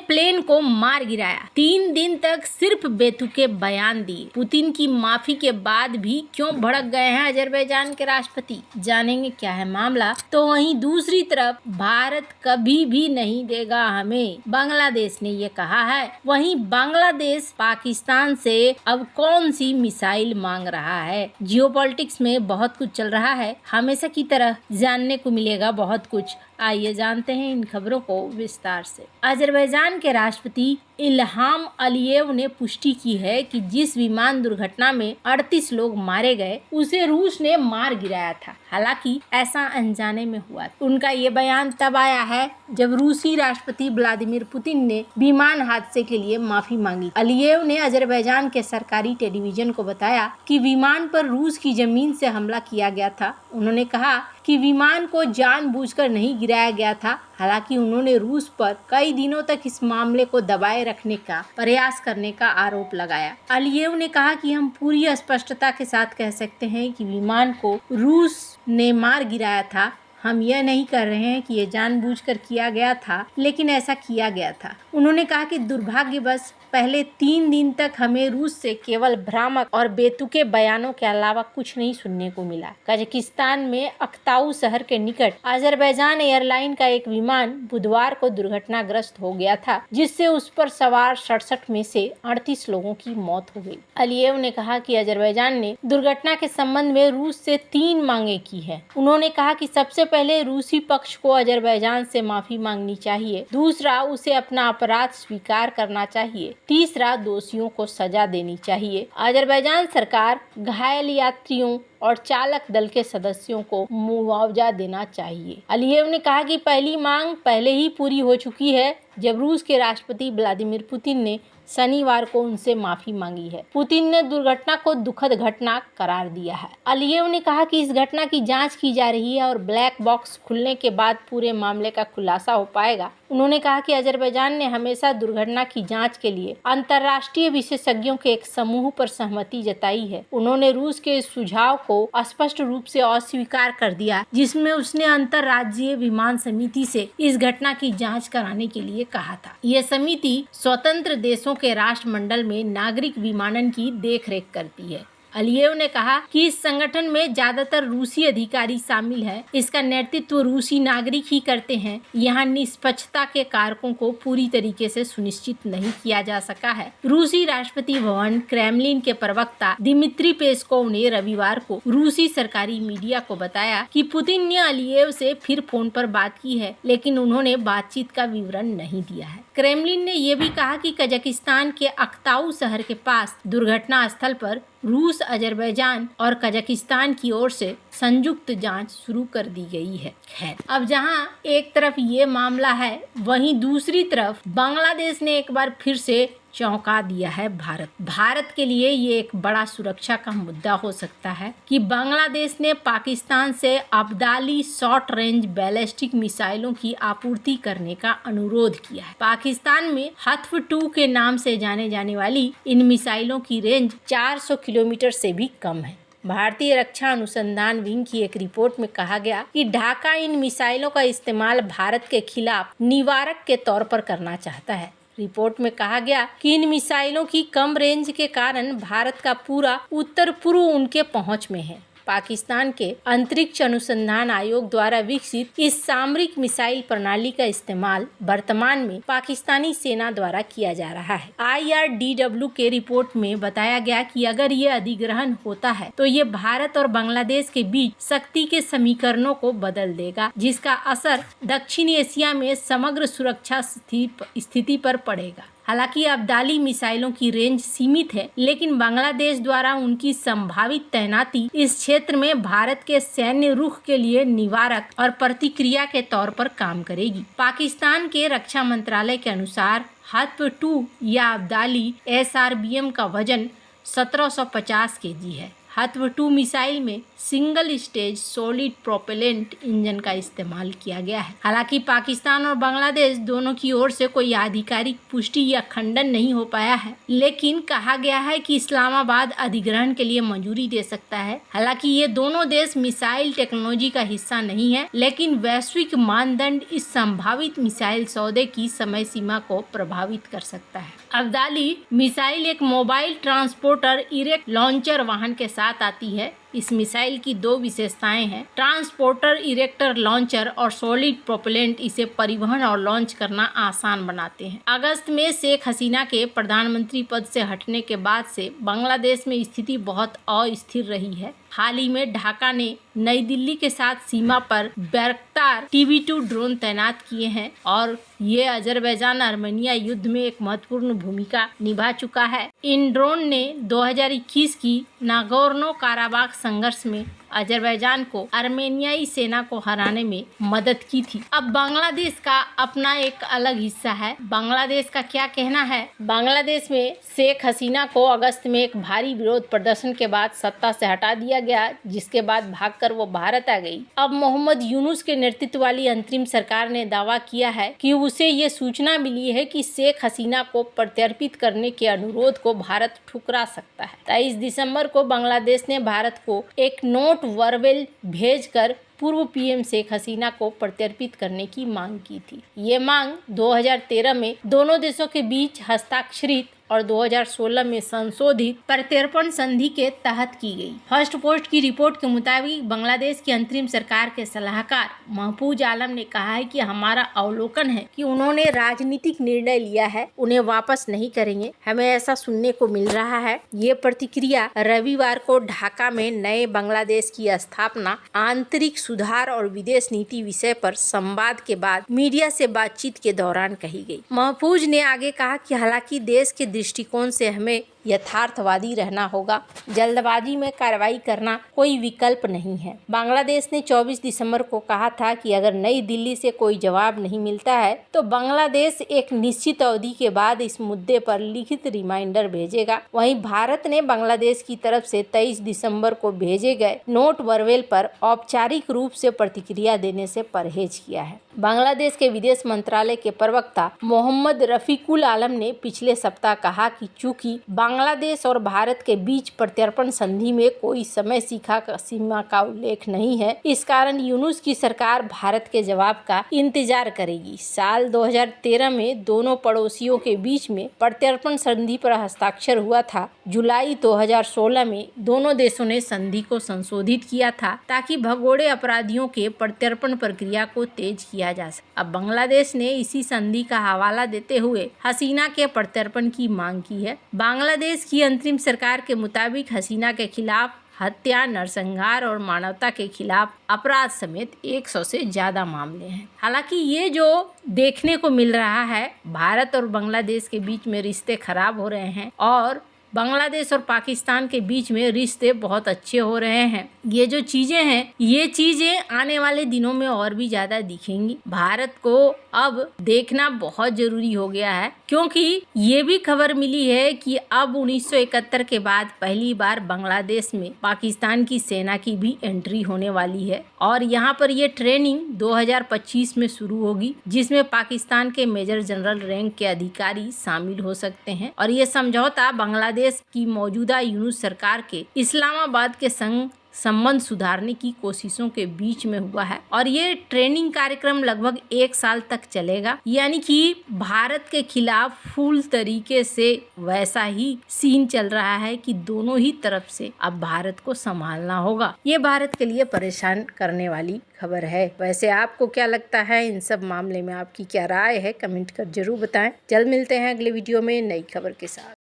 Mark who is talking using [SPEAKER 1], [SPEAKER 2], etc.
[SPEAKER 1] Plane को मार गिराया। 3 दिन तक सिर्फ बेतुके बयान दिए। पुतिन की माफी के बाद भी क्यों भड़क गए हैं अजरबैजान के राष्ट्रपति, जानेंगे क्या है मामला। तो वहीं दूसरी तरफ भारत कभी भी नहीं देगा हमें, बांग्लादेश ने ये कहा है। वहीं बांग्लादेश पाकिस्तान से अब कौन सी मिसाइल मांग रहा है। जियोपॉलिटिक्स में बहुत कुछ चल रहा है, हमेशा की तरह जानने को मिलेगा बहुत कुछ। आइए जानते हैं इन खबरों को विस्तार से। अजरबैजान के राष्ट्रपति इल्हाम अलीयेव ने पुष्टि की है कि जिस विमान दुर्घटना में 38 लोग मारे गए उसे रूस ने मार गिराया था। हालांकि ऐसा अनजाने में हुआ। उनका ये बयान तब आया है जब रूसी राष्ट्रपति व्लादिमीर पुतिन ने विमान हादसे के लिए माफी मांगी। अलीयेव ने अजरबैजान के सरकारी टेलीविजन को बताया कि विमान पर रूस की जमीन से हमला किया गया था। उन्होंने कहा कि विमान को जानबूझकर नहीं गिराया गया था। हालांकि उन्होंने रूस पर कई दिनों तक इस मामले को दबाए रखने का प्रयास करने का आरोप लगाया। अलीयेव ने कहा कि हम पूरी स्पष्टता के साथ कह सकते हैं कि विमान को रूस ने मार गिराया था। हम यह नहीं कर रहे हैं कि ये जानबूझकर किया गया था, लेकिन ऐसा किया गया था। उन्होंने कहा कि दुर्भाग्यवश पहले 3 दिन तक हमें रूस से केवल भ्रामक और बेतुके बयानों के अलावा कुछ नहीं सुनने को मिला। कजाकिस्तान में अक्ताऊ शहर के निकट अजरबैजान एयरलाइन का एक विमान बुधवार को दुर्घटनाग्रस्त हो गया था, जिससे उस पर सवार 67 में से 38 लोगों की मौत हो गई। अलीयेव ने कहा कि अजरबैजान ने दुर्घटना के संबंध में रूस से 3 मांगे की है। उन्होंने कहा कि सबसे पहले रूसी पक्ष को अजरबैजान से माफी मांगनी चाहिए, दूसरा उसे अपना अपराध स्वीकार करना चाहिए, तीसरा दोषियों को सजा देनी चाहिए। अजरबैजान सरकार घायल यात्रियों और चालक दल के सदस्यों को मुआवजा देना चाहिए। अलीयेव ने कहा कि पहली मांग पहले ही पूरी हो चुकी है जब रूस के राष्ट्रपति व्लादिमीर पुतिन ने शनिवार को उनसे माफी मांगी है। पुतिन ने दुर्घटना को दुखद घटना करार दिया है। अलीयेव ने कहा कि इस घटना की जांच की जा रही है और ब्लैक बॉक्स खुलने के बाद पूरे मामले का खुलासा हो पाएगा। उन्होंने कहा कि अजरबैजान ने हमेशा दुर्घटना की जांच के लिए अंतर्राष्ट्रीय विशेषज्ञों के एक समूह पर सहमति जताई है। उन्होंने रूस के इस सुझाव को स्पष्ट रूप से अस्वीकार कर दिया, जिसमें उसने अंतर्राज्यीय विमान समिति से इस घटना की जांच कराने के लिए कहा था। यह समिति स्वतंत्र देशों के राष्ट्रमंडल में नागरिक विमानन की देखरेख करती है। अलीयेव ने कहा कि इस संगठन में ज्यादातर रूसी अधिकारी शामिल हैं। इसका नेतृत्व रूसी नागरिक ही करते हैं। यहाँ निष्पक्षता के कारकों को पूरी तरीके से सुनिश्चित नहीं किया जा सका है। रूसी राष्ट्रपति भवन क्रेमलिन के प्रवक्ता दिमित्री पेस्कोव ने रविवार को रूसी सरकारी मीडिया को बताया कि पुतिन ने अलीयेव से फिर फोन पर बात की है, लेकिन उन्होंने बातचीत का विवरण नहीं दिया है। क्रेमलिन ने यह भी कहा कि कजाकिस्तान के अक्ताऊ शहर के पास दुर्घटना स्थल पर रूस, अजरबैजान और कजाकिस्तान की ओर से संयुक्त जांच शुरू कर दी गई है। खैर, अब जहां एक तरफ ये मामला है, वहीं दूसरी तरफ बांग्लादेश ने एक बार फिर से चौंका दिया है भारत के लिए ये एक बड़ा सुरक्षा का मुद्दा हो सकता है कि बांग्लादेश ने पाकिस्तान से अब्दाली शॉर्ट रेंज बैलिस्टिक मिसाइलों की आपूर्ति करने का अनुरोध किया है। पाकिस्तान में हत्व-2 के नाम से जाने जाने वाली इन मिसाइलों की रेंज 400 किलोमीटर से भी कम है। भारतीय रक्षा अनुसंधान विंग की एक रिपोर्ट में कहा गया कि ढाका इन मिसाइलों का इस्तेमाल भारत के खिलाफ निवारक के तौर पर करना चाहता है। रिपोर्ट में कहा गया कि इन मिसाइलों की कम रेंज के कारण भारत का पूरा उत्तर पूर्व उनके पहुंच में है। पाकिस्तान के अंतरिक्ष अनुसंधान आयोग द्वारा विकसित इस सामरिक मिसाइल प्रणाली का इस्तेमाल वर्तमान में पाकिस्तानी सेना द्वारा किया जा रहा है। IRDW के रिपोर्ट में बताया गया कि अगर ये अधिग्रहण होता है तो ये भारत और बांग्लादेश के बीच शक्ति के समीकरणों को बदल देगा, जिसका असर दक्षिण एशिया में समग्र सुरक्षा स्थिति पर पड़ेगा। हालांकि अब्दाली मिसाइलों की रेंज सीमित है, लेकिन बांग्लादेश द्वारा उनकी संभावित तैनाती इस क्षेत्र में भारत के सैन्य रुख के लिए निवारक और प्रतिक्रिया के तौर पर काम करेगी। पाकिस्तान के रक्षा मंत्रालय के अनुसार हत्व-2 या अब्दाली SRBM का वजन 1750 kg है। हत्व-2 मिसाइल में single stage solid propellant engine का इस्तेमाल किया गया है। हालांकि पाकिस्तान और बांग्लादेश दोनों की ओर से कोई आधिकारिक पुष्टि या खंडन नहीं हो पाया है, लेकिन कहा गया है कि इस्लामाबाद अधिग्रहण के लिए मंजूरी दे सकता है। हालांकि ये दोनों देश मिसाइल टेक्नोलॉजी का हिस्सा नहीं है, लेकिन वैश्विक मानदंड इस संभावित मिसाइल सौदे की समय सीमा को प्रभावित कर सकता है। अब्दाली मिसाइल एक मोबाइल ट्रांसपोर्टर इरेक्ट लॉन्चर वाहन के साथ आती है। इस मिसाइल की दो विशेषताएं हैं, ट्रांसपोर्टर इरेक्टर लॉन्चर और सॉलिड प्रोपेलेंट इसे परिवहन और लॉन्च करना आसान बनाते हैं। अगस्त में शेख हसीना के प्रधानमंत्री पद से हटने के बाद से बांग्लादेश में स्थिति बहुत अस्थिर रही है। हाल ही में ढाका ने नई दिल्ली के साथ सीमा पर बैरक्टार TB2 ड्रोन तैनात किए हैं और ये अजरबैजान आर्मेनिया युद्ध में एक महत्वपूर्ण भूमिका निभा चुका है। इन ड्रोन ने 2021 की नागोर्नो काराबाख संघर्ष में अजरबैजान को आर्मेनियाई सेना को हराने में मदद की थी। अब बांग्लादेश का अपना एक अलग हिस्सा है। बांग्लादेश का क्या कहना है? बांग्लादेश में शेख हसीना को अगस्त में एक भारी विरोध प्रदर्शन के बाद सत्ता से हटा दिया गया, जिसके बाद भागकर वो भारत आ गई। अब मोहम्मद यूनुस के नेतृत्व वाली अंतरिम सरकार ने दावा किया है कि उसे ये सूचना मिली है कि शेख हसीना को प्रत्यर्पित करने के अनुरोध को भारत ठुकरा सकता है। 23 दिसंबर को बांग्लादेश ने भारत को एक नोट वर्वेल भेजकर पूर्व PM शेख हसीना को प्रत्यर्पित करने की मांग की थी। ये मांग 2013 में दोनों देशों के बीच हस्ताक्षरित और 2016 में संशोधित प्रत्यर्पण संधि के तहत की गई। फर्स्ट पोस्ट की रिपोर्ट के मुताबिक बांग्लादेश की अंतरिम सरकार के सलाहकार महफूज आलम ने कहा है कि हमारा अवलोकन है कि उन्होंने राजनीतिक निर्णय लिया है, उन्हें वापस नहीं करेंगे। हमें ऐसा सुनने को मिल रहा है। ये प्रतिक्रिया रविवार को ढाका में नए बांग्लादेश की स्थापना, आंतरिक सुधार और विदेश नीति विषय पर संवाद के बाद मीडिया से बातचीत के दौरान कही गई। महफूज ने आगे कहा कि हालांकि देश के दृष्टिकोण से हमें यथार्थवादी रहना होगा, जल्दबाजी में कार्रवाई करना कोई विकल्प नहीं है। बांग्लादेश ने 24 दिसंबर को कहा था कि अगर नई दिल्ली से कोई जवाब नहीं मिलता है तो बांग्लादेश एक निश्चित अवधि के बाद इस मुद्दे पर लिखित रिमाइंडर भेजेगा। वहीं भारत ने बांग्लादेश की तरफ से 23 दिसंबर को भेजे गए नोट वर्वेल पर औपचारिक रूप से प्रतिक्रिया देने से परहेज किया है। बांग्लादेश के विदेश मंत्रालय के प्रवक्ता मोहम्मद रफीकुल आलम ने पिछले सप्ताह कहा कि चूंकि बांग्लादेश और भारत के बीच प्रत्यर्पण संधि में कोई समय सीमा का उल्लेख नहीं है, इस कारण यूनुस की सरकार भारत के जवाब का इंतजार करेगी। साल 2013 में दोनों पड़ोसियों के बीच में प्रत्यर्पण संधि पर हस्ताक्षर हुआ था। जुलाई 2016 में दोनों देशों ने संधि को संशोधित किया था ताकि भगोड़े अपराधियों के प्रत्यर्पण प्रक्रिया को तेज किया जा सके। अब बांग्लादेश ने इसी संधि का हवाला देते हुए हसीना के प्रत्यर्पण की मांग की है। बांग्लादेश की अंतरिम सरकार के मुताबिक हसीना के खिलाफ हत्या, नरसंहार और मानवता के खिलाफ अपराध समेत 100 से ज्यादा मामले हैं। हालांकि ये जो देखने को मिल रहा है, भारत और बांग्लादेश के बीच में रिश्ते खराब हो रहे हैं और बांग्लादेश और पाकिस्तान के बीच में रिश्ते बहुत अच्छे हो रहे हैं। ये जो चीजें हैं, ये चीजें आने वाले दिनों में और भी ज्यादा दिखेंगी। भारत को अब देखना बहुत जरूरी हो गया है, क्योंकि ये भी खबर मिली है कि अब 1971 के बाद पहली बार बांग्लादेश में पाकिस्तान की सेना की भी एंट्री होने वाली है और यहाँ पर ये ट्रेनिंग 2025 में शुरू होगी, जिसमें पाकिस्तान के मेजर जनरल रैंक के अधिकारी शामिल हो सकते हैं। और ये समझौता बांग्लादेश की मौजूदा यूनुस सरकार के इस्लामाबाद के संग संबंध सुधारने की कोशिशों के बीच में हुआ है और ये ट्रेनिंग कार्यक्रम लगभग 1 साल तक चलेगा। यानी कि भारत के खिलाफ फुल तरीके से वैसा ही सीन चल रहा है कि दोनों ही तरफ से अब भारत को संभालना होगा। ये भारत के लिए परेशान करने वाली खबर है। वैसे आपको क्या लगता है इन सब मामले में, आपकी क्या राय है? कमेंट कर जरूर बताएं। जल्द मिलते हैं अगले वीडियो में नई खबर के साथ।